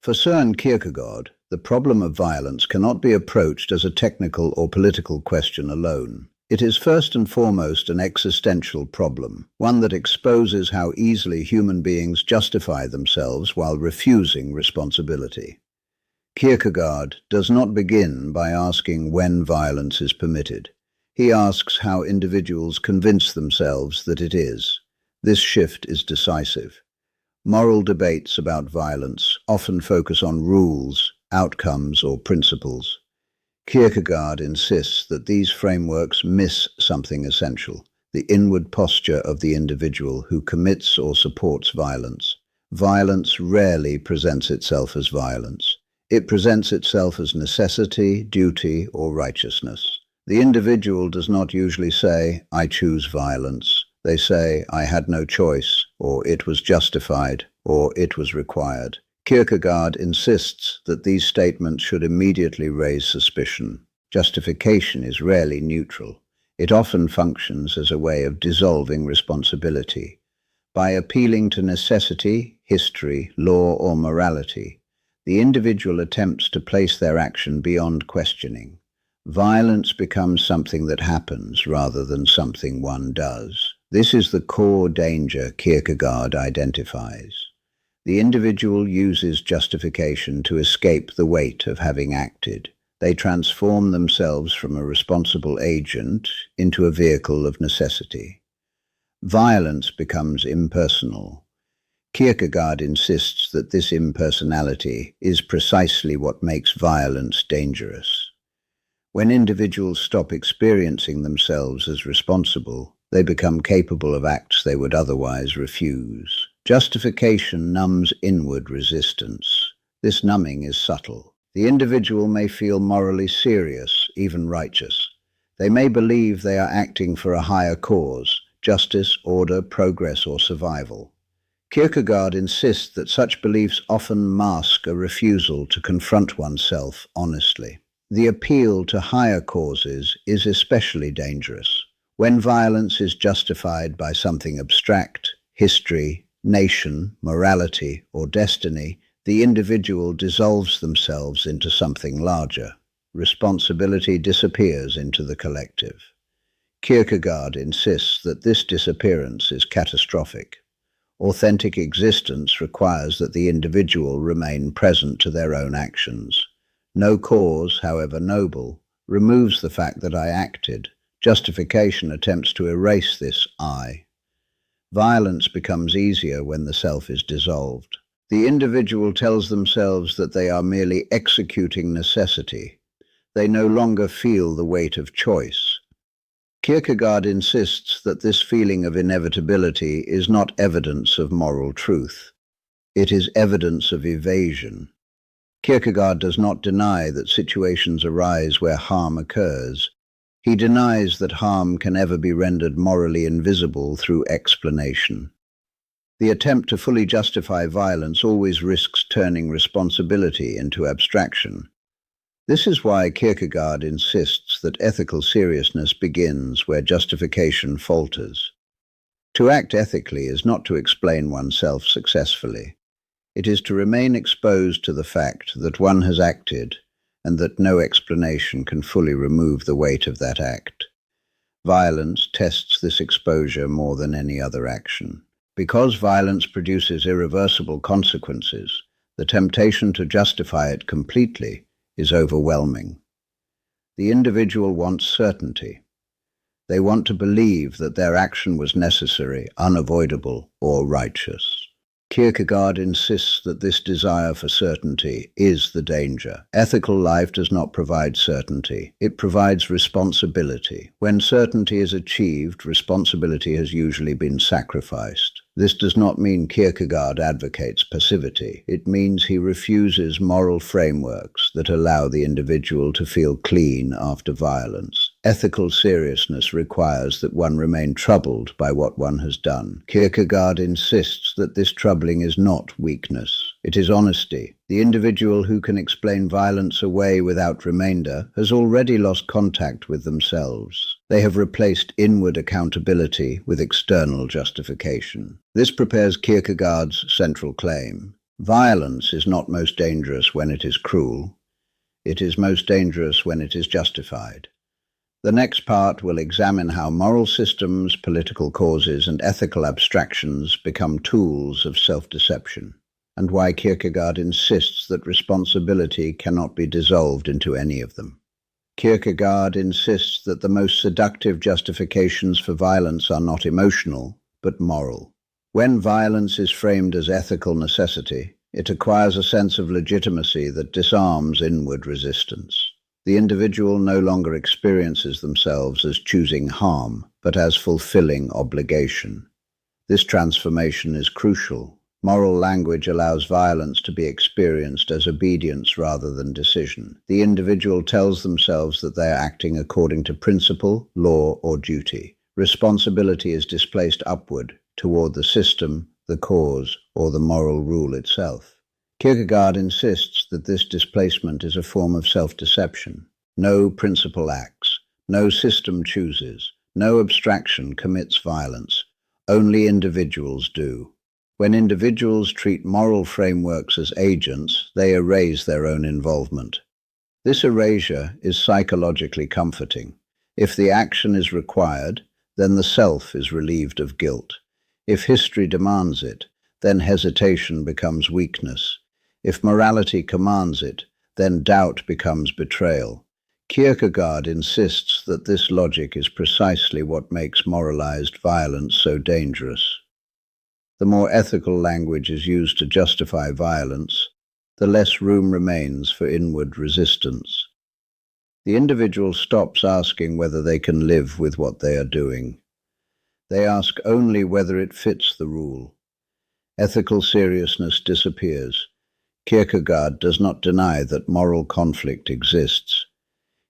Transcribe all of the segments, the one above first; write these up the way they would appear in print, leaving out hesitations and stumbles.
For Søren Kierkegaard, the problem of violence cannot be approached as a technical or political question alone. It is first and foremost an existential problem, one that exposes how easily human beings justify themselves while refusing responsibility. Kierkegaard does not begin by asking when violence is permitted. He asks how individuals convince themselves that it is. This shift is decisive. Moral debates about violence often focus on rules, outcomes, or principles. Kierkegaard insists that these frameworks miss something essential: the inward posture of the individual who commits or supports violence. Violence rarely presents itself as violence. It presents itself as necessity, duty, or righteousness. The individual does not usually say, "I choose violence." They say, "I had no choice," or "it was justified," or "it was required." Kierkegaard insists that these statements should immediately raise suspicion. Justification is rarely neutral. It often functions as a way of dissolving responsibility. By appealing to necessity, history, law, or morality, the individual attempts to place their action beyond questioning. Violence becomes something that happens rather than something one does. This is the core danger Kierkegaard identifies. The individual uses justification to escape the weight of having acted. They transform themselves from a responsible agent into a vehicle of necessity. Violence becomes impersonal. Kierkegaard insists that this impersonality is precisely what makes violence dangerous. When individuals stop experiencing themselves as responsible, they become capable of acts they would otherwise refuse. Justification numbs inward resistance. This numbing is subtle. The individual may feel morally serious, even righteous. They may believe they are acting for a higher cause: justice, order, progress, or survival. Kierkegaard insists that such beliefs often mask a refusal to confront oneself honestly. The appeal to higher causes is especially dangerous. When violence is justified by something abstract, history, nation, morality, or destiny, the individual dissolves themselves into something larger. Responsibility disappears into the collective. Kierkegaard insists that this disappearance is catastrophic. Authentic existence requires that the individual remain present to their own actions. No cause, however noble, removes the fact that I acted. Justification attempts to erase this I. Violence becomes easier when the self is dissolved. The individual tells themselves that they are merely executing necessity. They no longer feel the weight of choice. Kierkegaard insists that this feeling of inevitability is not evidence of moral truth. It is evidence of evasion. Kierkegaard does not deny that situations arise where harm occurs. He denies that harm can ever be rendered morally invisible through explanation. The attempt to fully justify violence always risks turning responsibility into abstraction. This is why Kierkegaard insists that ethical seriousness begins where justification falters. To act ethically is not to explain oneself successfully. It is to remain exposed to the fact that one has acted and that no explanation can fully remove the weight of that act. Violence tests this exposure more than any other action. Because violence produces irreversible consequences, the temptation to justify it completely is overwhelming. The individual wants certainty. They want to believe that their action was necessary, unavoidable, or righteous. Kierkegaard insists that this desire for certainty is the danger. Ethical life does not provide certainty. It provides responsibility. When certainty is achieved, responsibility has usually been sacrificed. This does not mean Kierkegaard advocates passivity. It means he refuses moral frameworks that allow the individual to feel clean after violence. Ethical seriousness requires that one remain troubled by what one has done. Kierkegaard insists that this troubling is not weakness. It is honesty. The individual who can explain violence away without remainder has already lost contact with themselves. They have replaced inward accountability with external justification. This prepares Kierkegaard's central claim. Violence is not most dangerous when it is cruel. It is most dangerous when it is justified. The next part will examine how moral systems, political causes, and ethical abstractions become tools of self-deception, and why Kierkegaard insists that responsibility cannot be dissolved into any of them. Kierkegaard insists that the most seductive justifications for violence are not emotional, but moral. When violence is framed as ethical necessity, it acquires a sense of legitimacy that disarms inward resistance. The individual no longer experiences themselves as choosing harm, but as fulfilling obligation. This transformation is crucial. Moral language allows violence to be experienced as obedience rather than decision. The individual tells themselves that they are acting according to principle, law, or duty. Responsibility is displaced upward, toward the system, the cause, or the moral rule itself. Kierkegaard insists that this displacement is a form of self-deception. No principle acts, no system chooses, no abstraction commits violence. Only individuals do. When individuals treat moral frameworks as agents, they erase their own involvement. This erasure is psychologically comforting. If the action is required, then the self is relieved of guilt. If history demands it, then hesitation becomes weakness. If morality commands it, then doubt becomes betrayal. Kierkegaard insists that this logic is precisely what makes moralized violence so dangerous. The more ethical language is used to justify violence, the less room remains for inward resistance. The individual stops asking whether they can live with what they are doing. They ask only whether it fits the rule. Ethical seriousness disappears. Kierkegaard does not deny that moral conflict exists.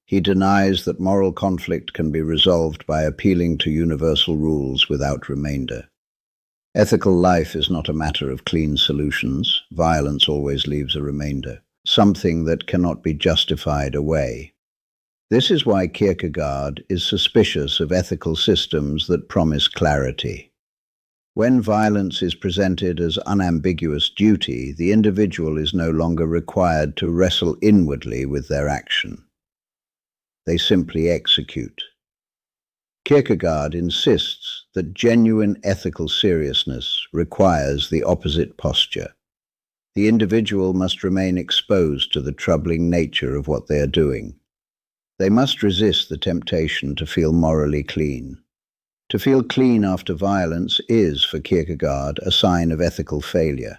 He denies that moral conflict can be resolved by appealing to universal rules without remainder. Ethical life is not a matter of clean solutions. Violence always leaves a remainder, something that cannot be justified away. This is why Kierkegaard is suspicious of ethical systems that promise clarity. When violence is presented as unambiguous duty, the individual is no longer required to wrestle inwardly with their action. They simply execute. Kierkegaard insists that genuine ethical seriousness requires the opposite posture. The individual must remain exposed to the troubling nature of what they are doing. They must resist the temptation to feel morally clean. To feel clean after violence is, for Kierkegaard, a sign of ethical failure.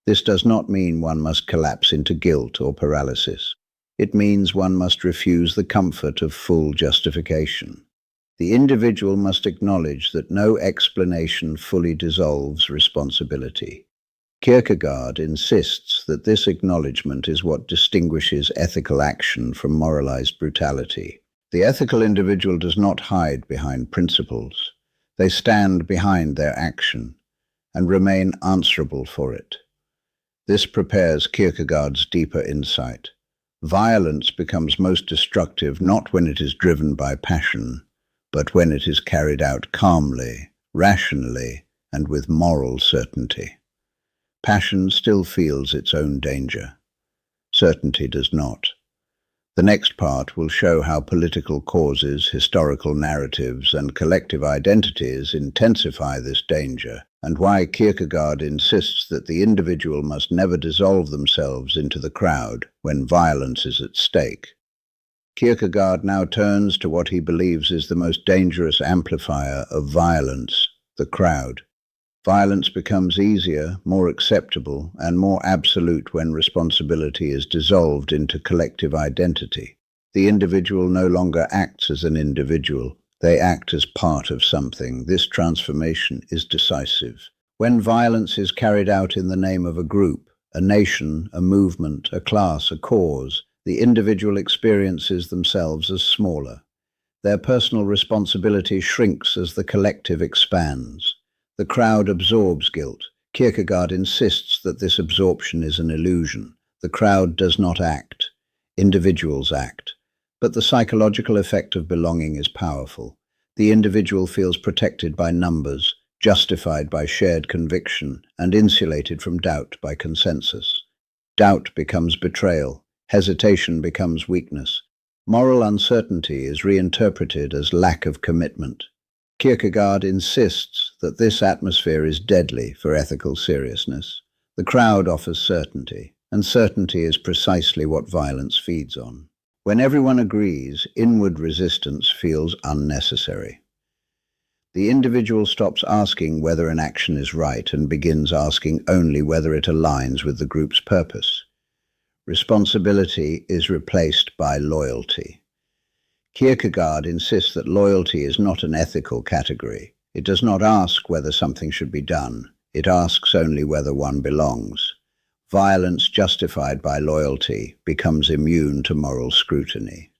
This does not mean one must collapse into guilt or paralysis. It means one must refuse the comfort of full justification. The individual must acknowledge that no explanation fully dissolves responsibility. Kierkegaard insists that this acknowledgement is what distinguishes ethical action from moralized brutality. The ethical individual does not hide behind principles. They stand behind their action and remain answerable for it. This prepares Kierkegaard's deeper insight. Violence becomes most destructive not when it is driven by passion, but when it is carried out calmly, rationally, and with moral certainty. Passion still feels its own danger. Certainty does not. The next part will show how political causes, historical narratives, and collective identities intensify this danger, and why Kierkegaard insists that the individual must never dissolve themselves into the crowd when violence is at stake. Kierkegaard now turns to what he believes is the most dangerous amplifier of violence, the crowd. Violence becomes easier, more acceptable, and more absolute when responsibility is dissolved into collective identity. The individual no longer acts as an individual. They act as part of something. This transformation is decisive. When violence is carried out in the name of a group, a nation, a movement, a class, a cause, the individual experiences themselves as smaller. Their personal responsibility shrinks as the collective expands. The crowd absorbs guilt. Kierkegaard insists that this absorption is an illusion. The crowd does not act. Individuals act. But the psychological effect of belonging is powerful. The individual feels protected by numbers, justified by shared conviction and insulated from doubt by consensus. Doubt becomes betrayal, hesitation becomes weakness. Moral uncertainty is reinterpreted as lack of commitment. Kierkegaard insists that this atmosphere is deadly for ethical seriousness. The crowd offers certainty, and certainty is precisely what violence feeds on. When everyone agrees, inward resistance feels unnecessary. The individual stops asking whether an action is right and begins asking only whether it aligns with the group's purpose. Responsibility is replaced by loyalty. Kierkegaard insists that loyalty is not an ethical category. It does not ask whether something should be done. It asks only whether one belongs. Violence justified by loyalty becomes immune to moral scrutiny.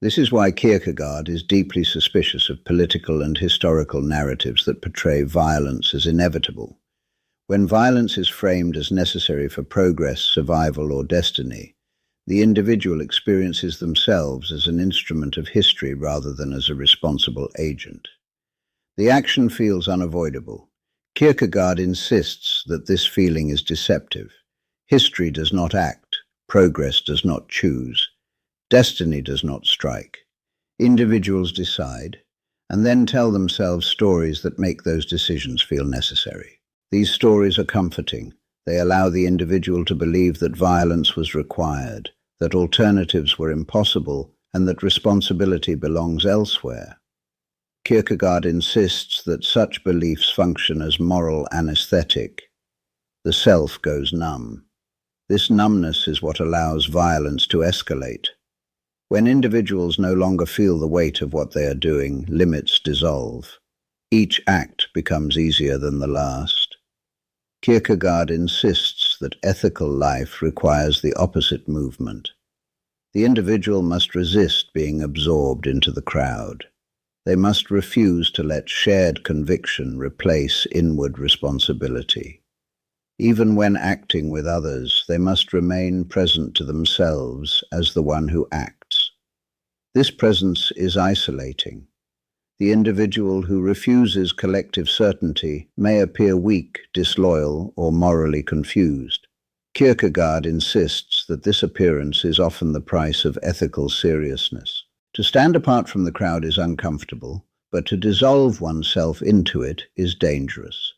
This is why Kierkegaard is deeply suspicious of political and historical narratives that portray violence as inevitable. When violence is framed as necessary for progress, survival, or destiny, the individual experiences themselves as an instrument of history rather than as a responsible agent. The action feels unavoidable. Kierkegaard insists that this feeling is deceptive. History does not act, progress does not choose, destiny does not strike. Individuals decide, and then tell themselves stories that make those decisions feel necessary. These stories are comforting. They allow the individual to believe that violence was required, that alternatives were impossible, and that responsibility belongs elsewhere. Kierkegaard insists that such beliefs function as moral anesthetic. The self goes numb. This numbness is what allows violence to escalate. When individuals no longer feel the weight of what they are doing, limits dissolve. Each act becomes easier than the last. Kierkegaard insists that ethical life requires the opposite movement. The individual must resist being absorbed into the crowd. They must refuse to let shared conviction replace inward responsibility. Even when acting with others, they must remain present to themselves as the one who acts. This presence is isolating. The individual who refuses collective certainty may appear weak, disloyal, or morally confused. Kierkegaard insists that this appearance is often the price of ethical seriousness. To stand apart from the crowd is uncomfortable, but to dissolve oneself into it is dangerous.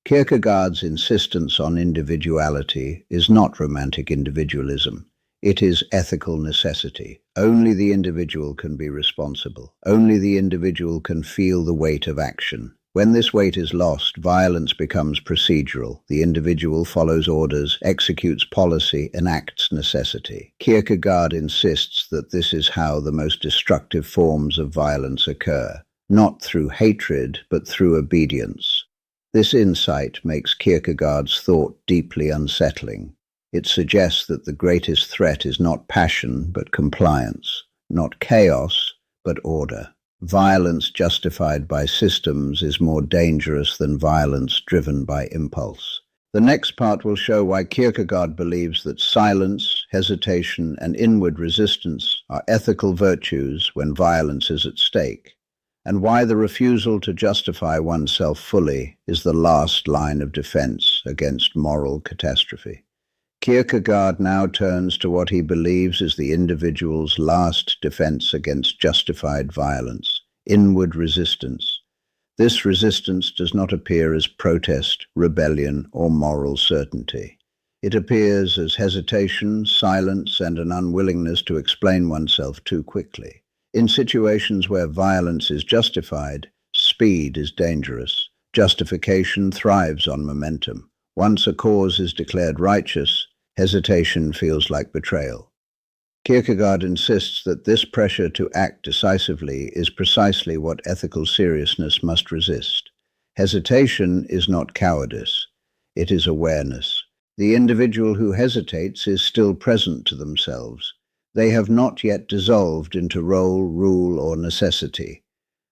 Kierkegaard's insistence on individuality is not romantic individualism. It is ethical necessity. Only the individual can be responsible. Only the individual can feel the weight of action. When this weight is lost, violence becomes procedural. The individual follows orders, executes policy, enacts necessity. Kierkegaard insists that this is how the most destructive forms of violence occur, not through hatred, but through obedience. This insight makes Kierkegaard's thought deeply unsettling. It suggests that the greatest threat is not passion, but compliance, not chaos, but order. Violence justified by systems is more dangerous than violence driven by impulse. The next part will show why Kierkegaard believes that silence, hesitation, and inward resistance are ethical virtues when violence is at stake, and why the refusal to justify oneself fully is the last line of defense against moral catastrophe. Kierkegaard now turns to what he believes is the individual's last defense against justified violence, inward resistance. This resistance does not appear as protest, rebellion, or moral certainty. It appears as hesitation, silence, and an unwillingness to explain oneself too quickly. In situations where violence is justified, speed is dangerous. Justification thrives on momentum. Once a cause is declared righteous, hesitation feels like betrayal. Kierkegaard insists that this pressure to act decisively is precisely what ethical seriousness must resist. Hesitation is not cowardice, it is awareness. The individual who hesitates is still present to themselves. They have not yet dissolved into role, rule, or necessity.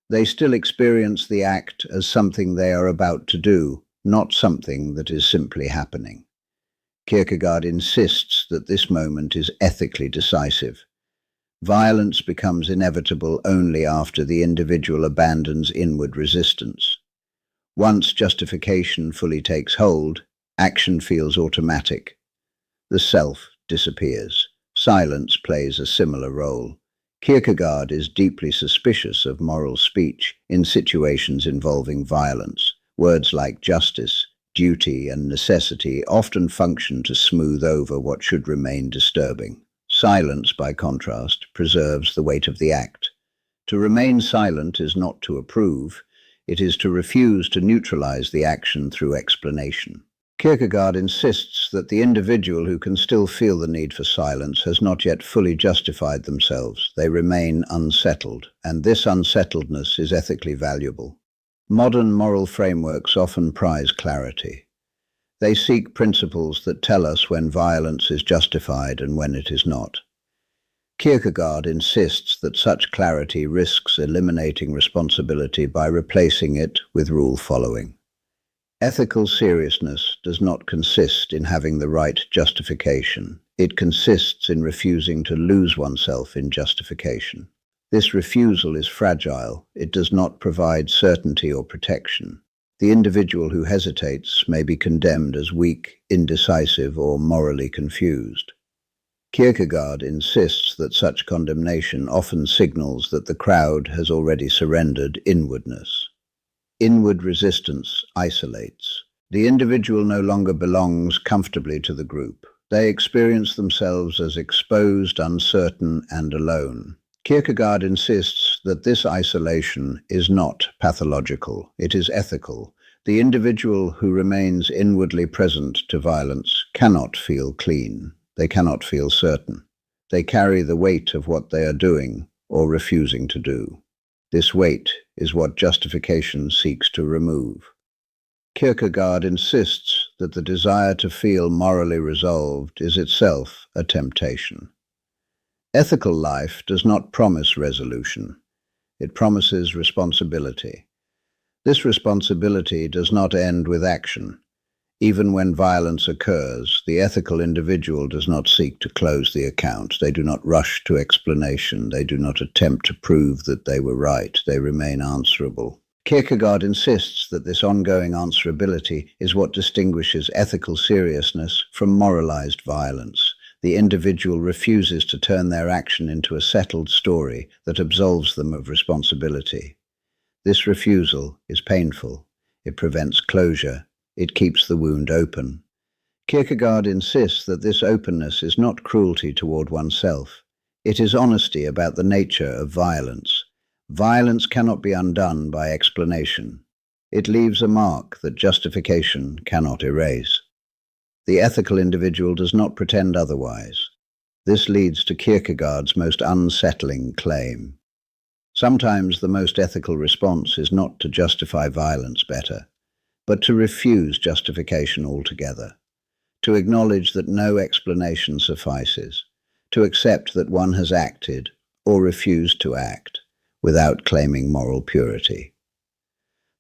They still experience the act as something they are about to do, not something that is simply happening. Kierkegaard insists that this moment is ethically decisive. Violence becomes inevitable only after the individual abandons inward resistance. Once justification fully takes hold, action feels automatic. The self disappears. Silence plays a similar role. Kierkegaard is deeply suspicious of moral speech in situations involving violence. Words like justice, duty, and necessity often function to smooth over what should remain disturbing. Silence, by contrast, preserves the weight of the act. To remain silent is not to approve, it is to refuse to neutralize the action through explanation. Kierkegaard insists that the individual who can still feel the need for silence has not yet fully justified themselves. They remain unsettled, and this unsettledness is ethically valuable. Modern moral frameworks often prize clarity. They seek principles that tell us when violence is justified and when it is not. Kierkegaard insists that such clarity risks eliminating responsibility by replacing it with rule following. Ethical seriousness does not consist in having the right justification. It consists in refusing to lose oneself in justification. This refusal is fragile. It does not provide certainty or protection. The individual who hesitates may be condemned as weak, indecisive, or morally confused. Kierkegaard insists that such condemnation often signals that the crowd has already surrendered inwardness. Inward resistance isolates. The individual no longer belongs comfortably to the group. They experience themselves as exposed, uncertain, and alone. Kierkegaard insists that this isolation is not pathological, it is ethical. The individual who remains inwardly present to violence cannot feel clean. They cannot feel certain. They carry the weight of what they are doing or refusing to do. This weight is what justification seeks to remove. Kierkegaard insists that the desire to feel morally resolved is itself a temptation. Ethical life does not promise resolution. It promises responsibility. This responsibility does not end with action. Even when violence occurs, the ethical individual does not seek to close the account. They do not rush to explanation. They do not attempt to prove that they were right. They remain answerable. Kierkegaard insists that this ongoing answerability is what distinguishes ethical seriousness from moralized violence. The individual refuses to turn their action into a settled story that absolves them of responsibility. This refusal is painful. It prevents closure. It keeps the wound open. Kierkegaard insists that this openness is not cruelty toward oneself. It is honesty about the nature of violence. Violence cannot be undone by explanation. It leaves a mark that justification cannot erase. The ethical individual does not pretend otherwise. This leads to Kierkegaard's most unsettling claim. Sometimes the most ethical response is not to justify violence better, but to refuse justification altogether, to acknowledge that no explanation suffices, to accept that one has acted or refused to act without claiming moral purity.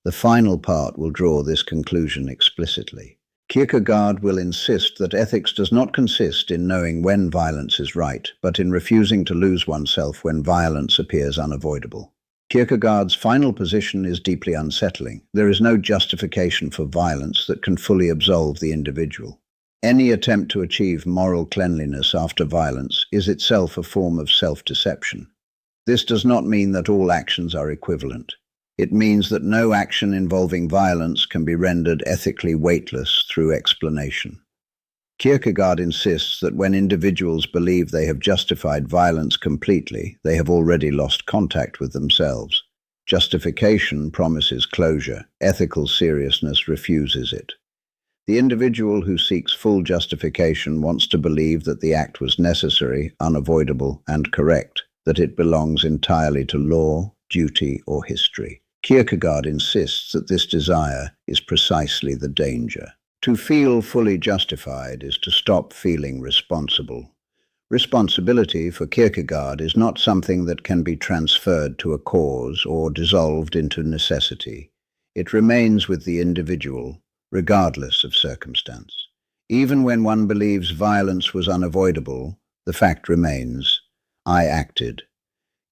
The final part will draw this conclusion explicitly. Kierkegaard will insist that ethics does not consist in knowing when violence is right, but in refusing to lose oneself when violence appears unavoidable. Kierkegaard's final position is deeply unsettling. There is no justification for violence that can fully absolve the individual. Any attempt to achieve moral cleanliness after violence is itself a form of self-deception. This does not mean that all actions are equivalent. It means that no action involving violence can be rendered ethically weightless through explanation. Kierkegaard insists that when individuals believe they have justified violence completely, they have already lost contact with themselves. Justification promises closure. Ethical seriousness refuses it. The individual who seeks full justification wants to believe that the act was necessary, unavoidable, and correct, that it belongs entirely to law, duty, or history. Kierkegaard insists that this desire is precisely the danger. To feel fully justified is to stop feeling responsible. Responsibility for Kierkegaard is not something that can be transferred to a cause or dissolved into necessity. It remains with the individual, regardless of circumstance. Even when one believes violence was unavoidable, the fact remains, I acted.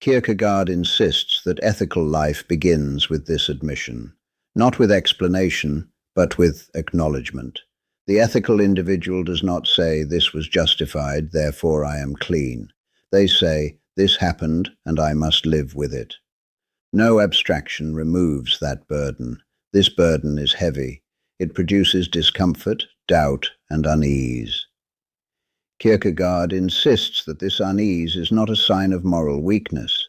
Kierkegaard insists that ethical life begins with this admission. not with explanation, but with acknowledgement. The ethical individual does not say, "This was justified, therefore I am clean." They say, "This happened, and I must live with it." No abstraction removes that burden. This burden is heavy. It produces discomfort, doubt, and unease. Kierkegaard insists that this unease is not a sign of moral weakness.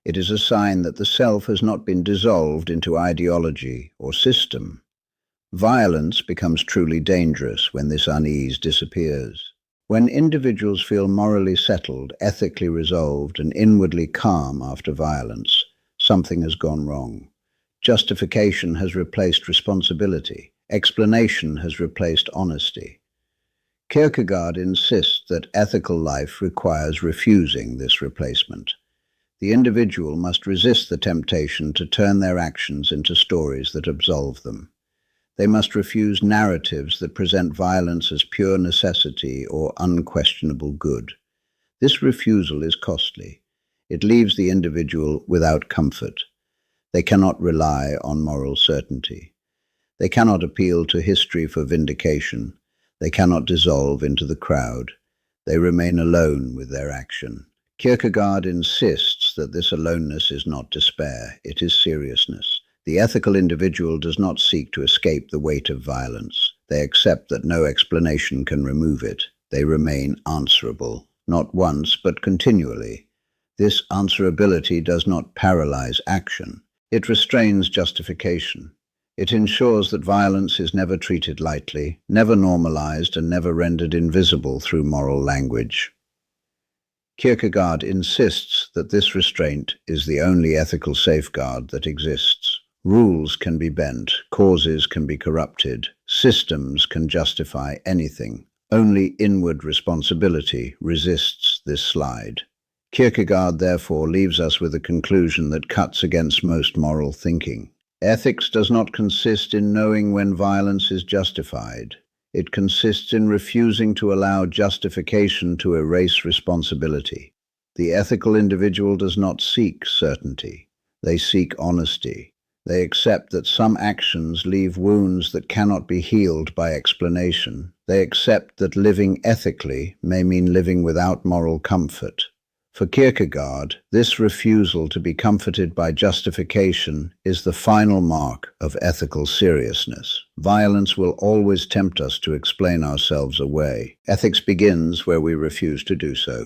It is a sign that the self has not been dissolved into ideology or system. Violence becomes truly dangerous when this unease disappears. When individuals feel morally settled, ethically resolved, and inwardly calm after violence, something has gone wrong. Justification has replaced responsibility. Explanation has replaced honesty. Kierkegaard insists that ethical life requires refusing this replacement. The individual must resist the temptation to turn their actions into stories that absolve them. They must refuse narratives that present violence as pure necessity or unquestionable good. This refusal is costly. It leaves the individual without comfort. They cannot rely on moral certainty. They cannot appeal to history for vindication. They cannot dissolve into the crowd. They remain alone with their action. Kierkegaard insists that this aloneness is not despair, it is seriousness. The ethical individual does not seek to escape the weight of violence. They accept that no explanation can remove it. They remain answerable, not once, but continually. This answerability does not paralyze action. It restrains justification. It ensures that violence is never treated lightly, never normalized, and never rendered invisible through moral language. Kierkegaard insists that this restraint is the only ethical safeguard that exists. Rules can be bent, causes can be corrupted, systems can justify anything. Only inward responsibility resists this slide. Kierkegaard therefore leaves us with a conclusion that cuts against most moral thinking. Ethics does not consist in knowing when violence is justified. It consists in refusing to allow justification to erase responsibility. The ethical individual does not seek certainty. They seek honesty. They accept that some actions leave wounds that cannot be healed by explanation. They accept that living ethically may mean living without moral comfort. For Kierkegaard, this refusal to be comforted by justification is the final mark of ethical seriousness. Violence will always tempt us to explain ourselves away. Ethics begins where we refuse to do so.